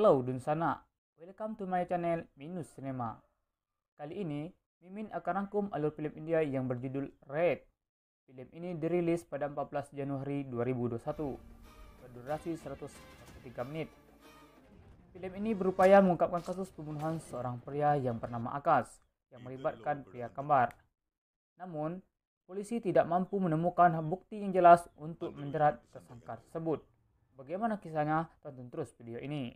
Hello Dunsana, welcome to my channel Minus Cinema. Kali ini, Mimin akan rangkum alur film India yang berjudul Red. Film ini dirilis pada 14 Januari 2021, berdurasi 103 menit. Film ini berupaya mengungkapkan kasus pembunuhan seorang pria yang bernama Akash, yang melibatkan pria kembar. Namun, polisi tidak mampu menemukan bukti yang jelas untuk menjerat tersangka tersebut. Bagaimana kisahnya? Tonton terus video ini.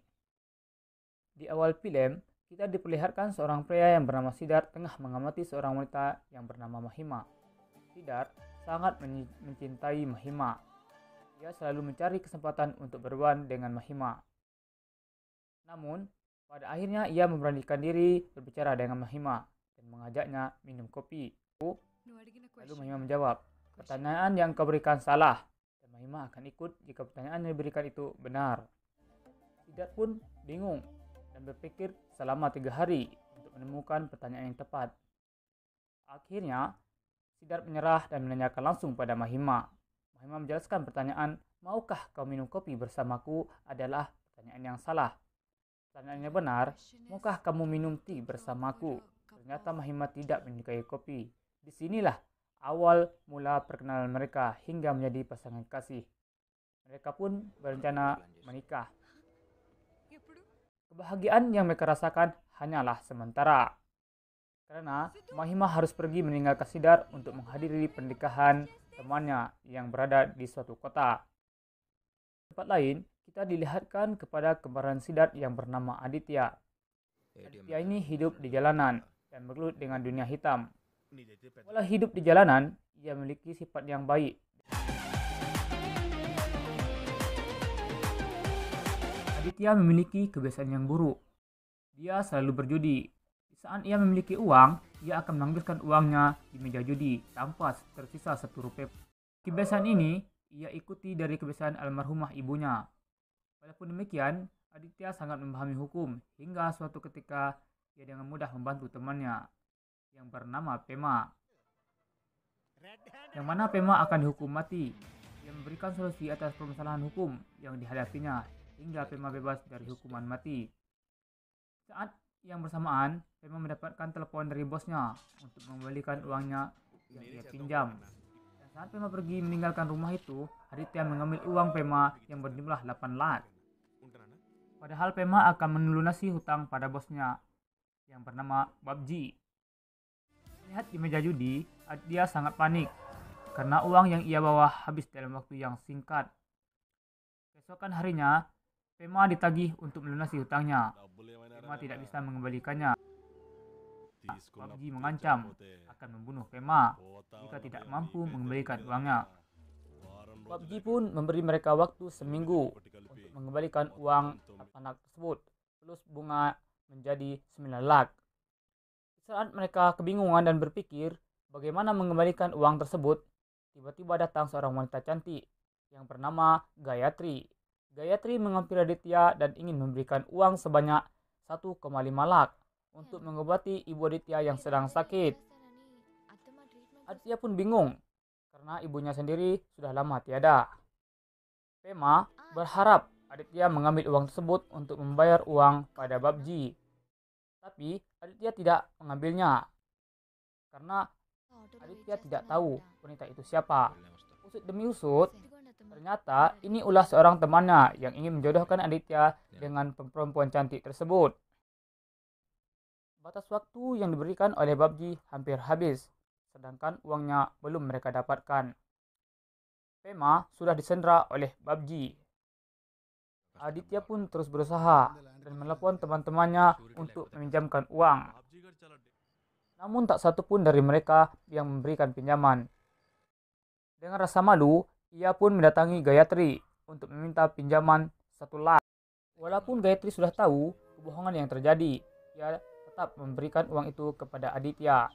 Di awal film, kita diperlihatkan seorang pria yang bernama Siddharth tengah mengamati seorang wanita yang bernama Mahima. Siddharth sangat mencintai Mahima. Ia selalu mencari kesempatan untuk berduaan dengan Mahima. Namun, pada akhirnya ia memberanikan diri berbicara dengan Mahima dan mengajaknya minum kopi. Lalu Mahima menjawab, "Pertanyaan yang kau berikan salah." Dan Mahima akan ikut jika pertanyaan yang diberikan itu benar. Siddharth pun bingung dan berpikir selama 3 hari untuk menemukan pertanyaan yang tepat. Akhirnya, Siddharth menyerah dan menanyakan langsung pada Mahima. Mahima menjelaskan pertanyaan, "Maukah kau minum kopi bersamaku?" adalah pertanyaan yang salah. Pertanyaannya benar, "Maukah kamu minum teh bersamaku?" Ternyata Mahima tidak menyukai kopi. Disinilah awal mula perkenalan mereka hingga menjadi pasangan kasih. Mereka pun berencana menikah. Kebahagiaan yang mereka rasakan hanyalah sementara, karena Mahima harus pergi meninggalkan Siddharth untuk menghadiri pernikahan temannya yang berada di suatu kota. Di tempat lain, kita dilihatkan kepada kembaran Siddharth yang bernama Aditya. Aditya ini hidup di jalanan dan bergelut dengan dunia hitam. Walau hidup di jalanan, ia memiliki sifat yang baik. Aditya memiliki kebiasaan yang buruk. Dia selalu berjudi. Di saat ia memiliki uang, ia akan mengambilkan uangnya di meja judi tanpa tersisa 1 rupiah. Kebiasaan ini ia ikuti dari kebiasaan almarhumah ibunya. Walaupun demikian, Aditya sangat memahami hukum hingga suatu ketika ia dengan mudah membantu temannya yang bernama Pema. Yang mana Pema akan dihukum mati. Ia memberikan solusi atas permasalahan hukum yang dihadapinya hingga Pema bebas dari hukuman mati. Saat yang bersamaan, Pema mendapatkan telepon dari bosnya untuk mengembalikan uangnya yang ia pinjam. Dan saat Pema pergi meninggalkan rumah itu, Aditya mengambil uang Pema yang berjumlah 8 lat. Padahal Pema akan melunasi hutang pada bosnya yang bernama Babji. Lihat di meja judi, dia sangat panik karena uang yang ia bawa habis dalam waktu yang singkat. Keesokan harinya, Pema ditagih untuk melunasi hutangnya. Pema tidak bisa mengembalikannya. Babji mengancam akan membunuh Pema jika tidak mampu mengembalikan uangnya. Babji pun memberi mereka waktu seminggu untuk mengembalikan uang 8 lakh tersebut, plus bunga menjadi 9 lakh. Saat mereka kebingungan dan berpikir bagaimana mengembalikan uang tersebut, tiba-tiba datang seorang wanita cantik yang bernama Gayatri. Gayatri menghampiri Aditya dan ingin memberikan uang sebanyak 1,5 lakh untuk mengobati ibu Aditya yang sedang sakit. Aditya pun bingung karena ibunya sendiri sudah lama tiada. Pema berharap Aditya mengambil uang tersebut untuk membayar uang pada Babji. Tapi Aditya tidak mengambilnya karena Aditya tidak tahu wanita itu siapa. Usut demi usut, ternyata ini ulah seorang temannya yang ingin menjodohkan Aditya dengan perempuan cantik tersebut. Batas waktu yang diberikan oleh Babji hampir habis, sedangkan uangnya belum mereka dapatkan. Pema sudah disandera oleh Babji. Aditya pun terus berusaha dan menelepon teman-temannya untuk meminjamkan uang. Namun tak satu pun dari mereka yang memberikan pinjaman. Dengan rasa malu, ia pun mendatangi Gayatri untuk meminta pinjaman 1 lakh. Walaupun Gayatri sudah tahu kebohongan yang terjadi, ia tetap memberikan uang itu kepada Aditya.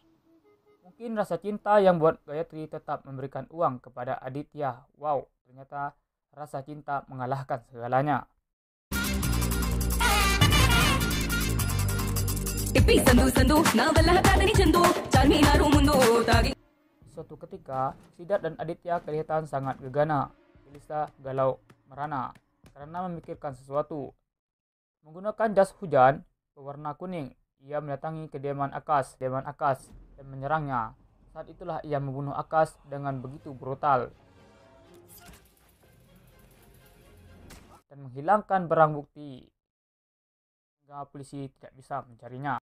Mungkin rasa cinta yang buat Gayatri tetap memberikan uang kepada Aditya. Wow, ternyata rasa cinta mengalahkan segalanya. Suatu ketika, Siddharth dan Aditya kelihatan sangat gegana, gelisah, galau, merana karena memikirkan sesuatu. Menggunakan jas hujan berwarna kuning, ia mendatangi kediaman Akas dan menyerangnya. Saat itulah ia membunuh Akas dengan begitu brutal dan menghilangkan barang bukti hingga polisi tidak bisa mencarinya.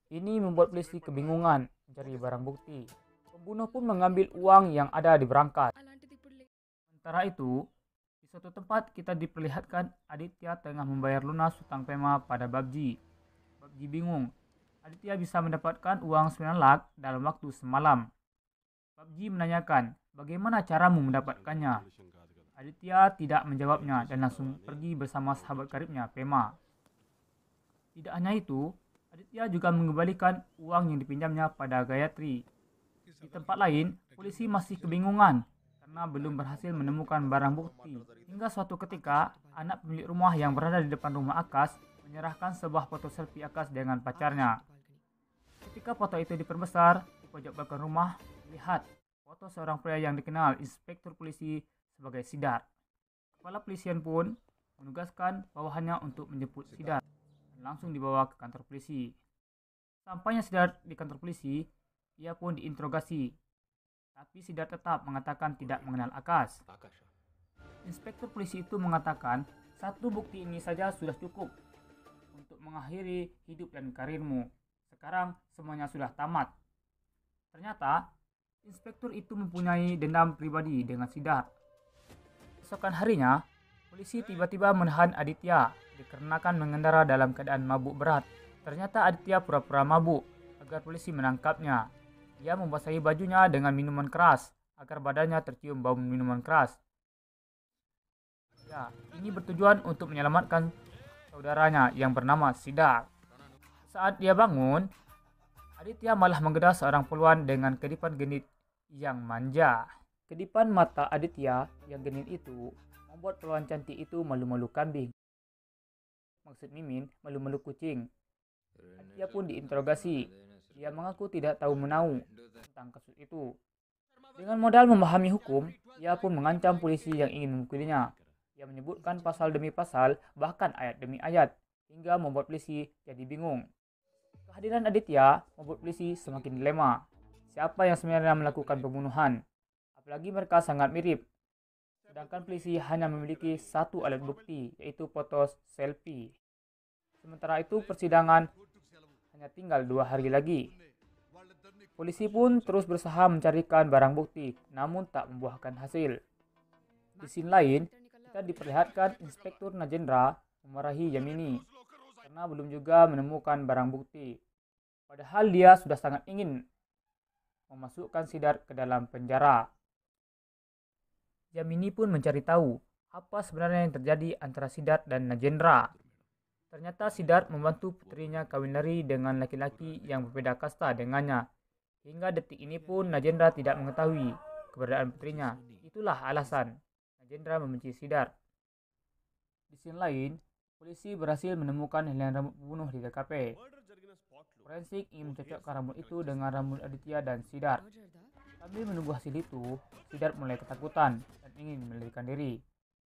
Ini membuat polisi kebingungan mencari barang bukti. Pembunuh pun mengambil uang yang ada di berangkas. Sementara itu, di suatu tempat kita diperlihatkan Aditya tengah membayar lunas hutang Pema pada Babji. Babji bingung. Aditya bisa mendapatkan uang 9 lak dalam waktu semalam. Babji menanyakan, bagaimana caramu mendapatkannya? Aditya tidak menjawabnya dan langsung pergi bersama sahabat karibnya, Pema. Tidak hanya itu, Aditya juga mengembalikan uang yang dipinjamnya pada Gayatri. Di tempat lain, polisi masih kebingungan karena belum berhasil menemukan barang bukti. Hingga suatu ketika, anak pemilik rumah yang berada di depan rumah Akas menyerahkan sebuah foto selfie Akas dengan pacarnya. Ketika foto itu diperbesar, di pojok belakang rumah, lihat foto seorang pria yang dikenal inspektur polisi sebagai Sidar. Kepala polisian pun menugaskan bawahannya untuk menjemput Sidar dan langsung dibawa ke kantor polisi. Sampainya Sidar di kantor polisi, ia pun diinterogasi. Tapi Sidar tetap mengatakan tidak mengenal Akas. Inspektur polisi itu mengatakan, satu bukti ini saja sudah cukup untuk mengakhiri hidup dan karirmu. Sekarang semuanya sudah tamat. Ternyata, inspektur itu mempunyai dendam pribadi dengan Sidar. Esokan harinya, polisi tiba-tiba menahan Aditya dikarenakan mengendara dalam keadaan mabuk berat. Ternyata Aditya pura-pura mabuk agar polisi menangkapnya. Ia membasahi bajunya dengan minuman keras agar badannya tercium bau minuman keras. Ya, ini bertujuan untuk menyelamatkan saudaranya yang bernama Sidar. Saat dia bangun, Aditya malah menggedar seorang poluan dengan kedipan genit yang manja. Kedipan mata Aditya yang genit itu membuat poluan cantik itu malu-malu kambing. Maksud Mimin, malu-malu kucing. Aditya pun diinterogasi. Dia mengaku tidak tahu menau tentang kasus itu. Dengan modal memahami hukum, ia pun mengancam polisi yang ingin memukulinya. Ia menyebutkan pasal demi pasal, bahkan ayat demi ayat, hingga membuat polisi jadi bingung. Kehadiran Aditya membuat polisi semakin dilema. Siapa yang sebenarnya melakukan pembunuhan? Apalagi mereka sangat mirip. Sedangkan polisi hanya memiliki satu alat bukti, yaitu foto selfie. Sementara itu persidangan hanya tinggal 2 hari lagi. Polisi pun terus berusaha mencarikan barang bukti, namun tak membuahkan hasil. Di sisi lain, kita diperlihatkan Inspektur Najendra memarahi Yamini karena belum juga menemukan barang bukti. Padahal dia sudah sangat ingin memasukkan Sidar ke dalam penjara. Yamini pun mencari tahu apa sebenarnya yang terjadi antara Sidar dan Najendra. Ternyata Sidar membantu putrinya kawin lari dengan laki-laki yang berbeda kasta dengannya. Hingga detik ini pun Najendra tidak mengetahui keberadaan putrinya. Itulah alasan Najendra membenci Sidar. Di sisi lain, polisi berhasil menemukan helaian rambut pembunuh di TKP. Forensik ingin mencocokkan rambut itu dengan rambut Aditya dan Sidar. Sambil menunggu hasil itu, Sidar mulai ketakutan dan ingin melarikan diri.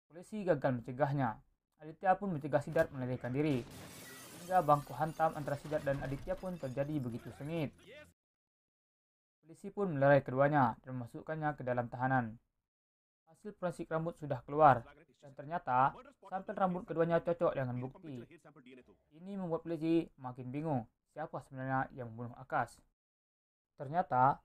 Polisi gagal mencegahnya. Aditya pun mencegah Sidar melarikan diri. Hingga bangku hantam antara Sidar dan Aditya pun terjadi begitu sengit. Polisi pun melerai keduanya dan memasukkannya ke dalam tahanan. Hasil forensik rambut sudah keluar dan ternyata sampel rambut keduanya cocok dengan bukti. Ini membuat polisi makin bingung siapa sebenarnya yang membunuh Akas. Ternyata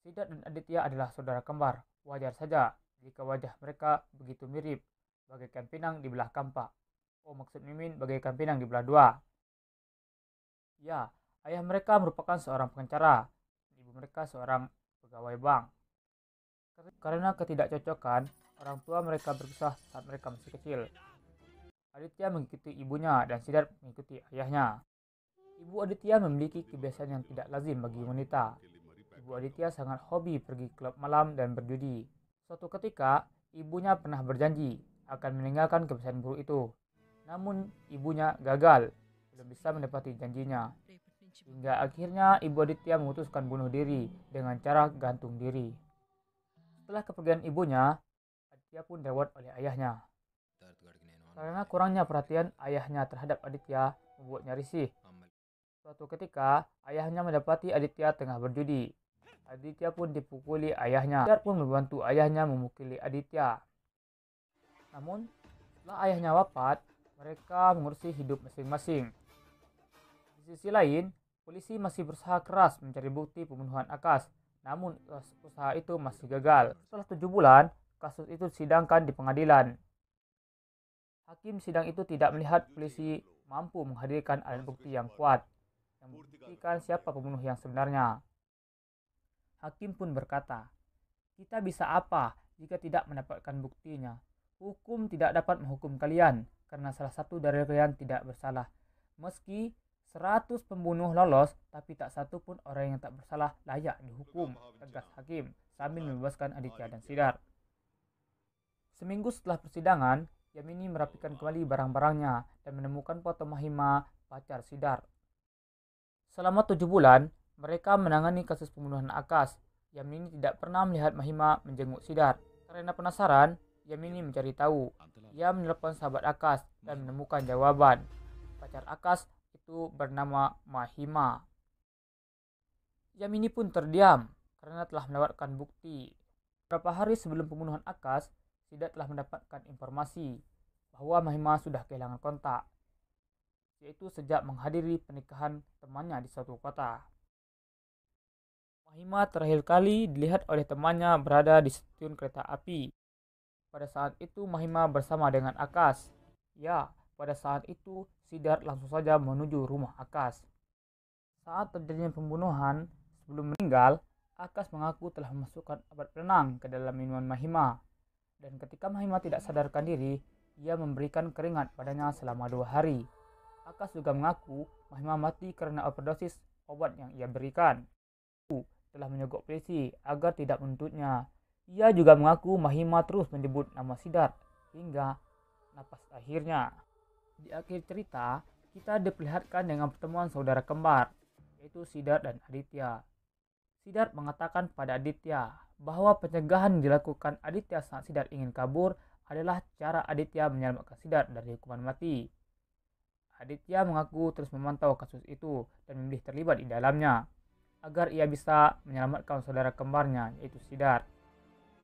Sidar dan Aditya adalah saudara kembar. Wajar saja jika wajah mereka begitu mirip, bagaikan pinang di belah kampak. Oh, maksud Mimin bagaikan pinang di belah dua. Ya, ayah mereka merupakan seorang pengacara. Ibu mereka seorang pegawai bank. Karena ketidakcocokan, orang tua mereka berpisah saat mereka masih kecil. Aditya mengikuti ibunya dan Sidar mengikuti ayahnya. Ibu Aditya memiliki kebiasaan yang tidak lazim bagi wanita. Ibu Aditya sangat hobi pergi klub malam dan berjudi. Suatu ketika, ibunya pernah berjanji akan meninggalkan kebiasaan buruk itu. Namun, ibunya gagal, belum bisa menepati janjinya. Hingga akhirnya Ibu Aditya memutuskan bunuh diri dengan cara gantung diri. Setelah kepergian ibunya, Aditya pun dirawat oleh ayahnya. Karena kurangnya perhatian ayahnya terhadap Aditya membuatnya risih. Suatu ketika, ayahnya mendapati Aditya tengah berjudi. Aditya pun dipukuli ayahnya. Siddharth pun membantu ayahnya memukuli Aditya. Namun, setelah ayahnya wafat, mereka mengurusi hidup masing-masing. Di sisi lain, polisi masih berusaha keras mencari bukti pembunuhan Akash. Namun, usaha itu masih gagal. Setelah 7 bulan, kasus itu disidangkan di pengadilan. Hakim sidang itu tidak melihat polisi mampu menghadirkan alat bukti yang kuat yang membuktikan siapa pembunuh yang sebenarnya. Hakim pun berkata, "Kita bisa apa jika tidak mendapatkan buktinya? Hukum tidak dapat menghukum kalian karena salah satu dari kalian tidak bersalah. Meski 100 pembunuh lolos, tapi tak satu pun orang yang tak bersalah layak dihukum," tegas hakim sambil membebaskan Aditya dan Siddharth. Seminggu setelah persidangan, Yamini merapikan kembali barang-barangnya dan menemukan foto Mahima, pacar Siddharth. Selama 7 bulan, mereka menangani kasus pembunuhan Akash. Yamini tidak pernah melihat Mahima menjenguk Siddharth. Karena penasaran, Yamini mencari tahu. Ia menelpon sahabat Akash dan menemukan jawaban. Pacar Akash itu bernama Mahima. Yamini pun terdiam karena telah mendapatkan bukti. Beberapa hari sebelum pembunuhan Akash, Siddharth telah mendapatkan informasi bahwa Mahima sudah kehilangan kontak, yaitu sejak menghadiri pernikahan temannya di suatu kota. Mahima terakhir kali dilihat oleh temannya berada di stasiun kereta api. Pada saat itu Mahima bersama dengan Akash. Ya, pada saat itu Siddharth langsung saja menuju rumah Akash. Saat terjadinya pembunuhan, sebelum meninggal, Akash mengaku telah memasukkan obat penenang ke dalam minuman Mahima. Dan ketika Mahima tidak sadarkan diri, ia memberikan keringat padanya selama 2 hari. Akash juga mengaku Mahima mati karena overdosis obat yang ia berikan. Ia telah menyogok polisi agar tidak menuntutnya. Ia juga mengaku Mahima terus menyebut nama Siddharth hingga napas akhirnya. Di akhir cerita, kita diperlihatkan dengan pertemuan saudara kembar, yaitu Siddharth dan Aditya. Siddharth mengatakan pada Aditya bahwa pencegahan yang dilakukan Aditya saat Siddharth ingin kabur adalah cara Aditya menyelamatkan Siddharth dari hukuman mati. Aditya mengaku terus memantau kasus itu dan memilih terlibat di dalamnya agar ia bisa menyelamatkan saudara kembarnya, yaitu Siddharth.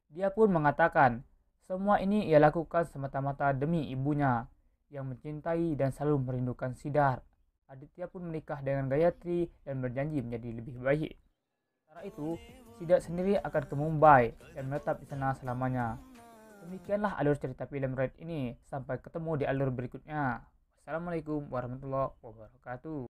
Dia pun mengatakan semua ini ia lakukan semata-mata demi ibunya yang mencintai dan selalu merindukan Siddharth. Aditya pun menikah dengan Gayatri dan berjanji menjadi lebih baik. Sementara itu, Siddharth sendiri akan ke Mumbai dan menetap di sana selamanya. Demikianlah alur cerita film Red ini. Sampai ketemu di alur berikutnya. Assalamualaikum warahmatullahi wabarakatuh.